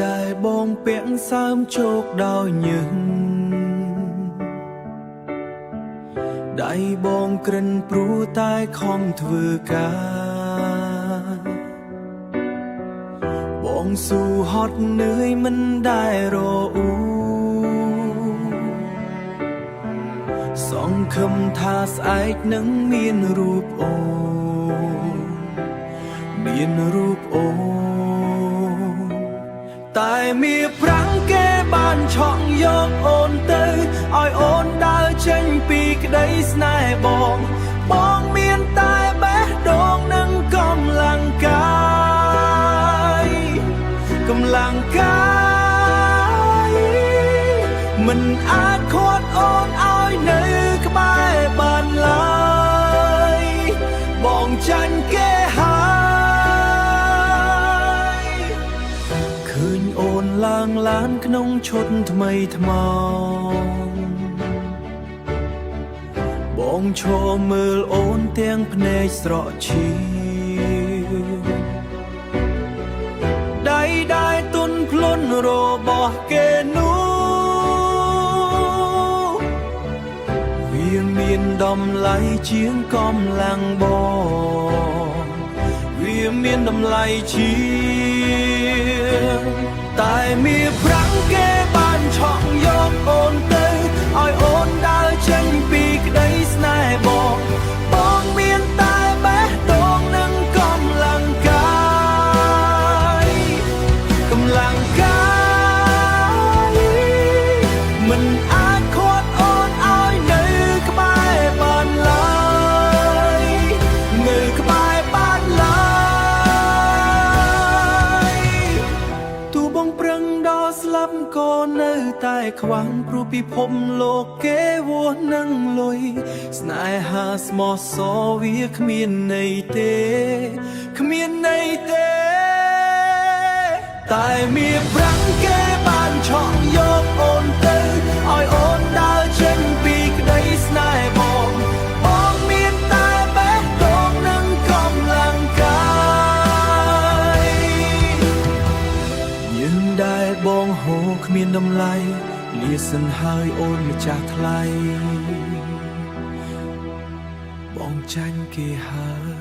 ដែលបងពាក់សើមជោគដោយញឹកដៃបងក្រិនព្រោះតែខំធ្វើការបងស៊ូហត់នឿយមិនដែលរអ៊ូសង្ឃឹមថាស្អែកនឹងមានរូបអូនមានរូបអូនតែមាប្រាំងគេបានឆក់យកអូនទៅឲ្យអូនដើរចេញពីក្តីស្នេហ៍បងមានតែបេះដូងនិងកម្លាំងកាយមិនអាចខាត់អូនឲ្យនៅក្បែរបានឡើយបងចាញ់គេហើយឃើញអូនឡើងឡានក្នុងឈុតថ្មីថ្មោងបងឈរមើលអូនទាំងភ្នែកស្រក់ឈាមដៃដែលទុនភ្លុនរបស់គេនោះវាមានតម្លៃជាងកម្លាំងបងវាមានតម្លៃជាងតែមាប្រាំងគេបានឆក់យកអូនទៅឲ្យអូនដើរចេញពីក្តីស្នេហ៍បងមានតែបេះដូងនិងកម្លាំងកាយមិនអាចខាត់អូនឲ្យនៅក្បែរបានឡើយនៅក្បែរបានឡើយទូបងប្រឹងដល់ស្លាប់ក៏នៅតែខ្វាំងព្រោះពិភពលោកគេវាស់នឹងលុយស្នេហាស្មោះសរវាគ្មានន័យទេគ្មានន័យទេតែមាប្រាំងគេបានឆក់យកអូនទៅឲ្យអូនដើរចេញពីក្តីស្នេហ៍បងមានតែបេះដូងនិងកម្លាំងកាយយើងដែលបងហូរគ្មានតម្លៃលាសិនហើយអូនម្ចាស់ថ្លៃបងចាញ់គេហើយ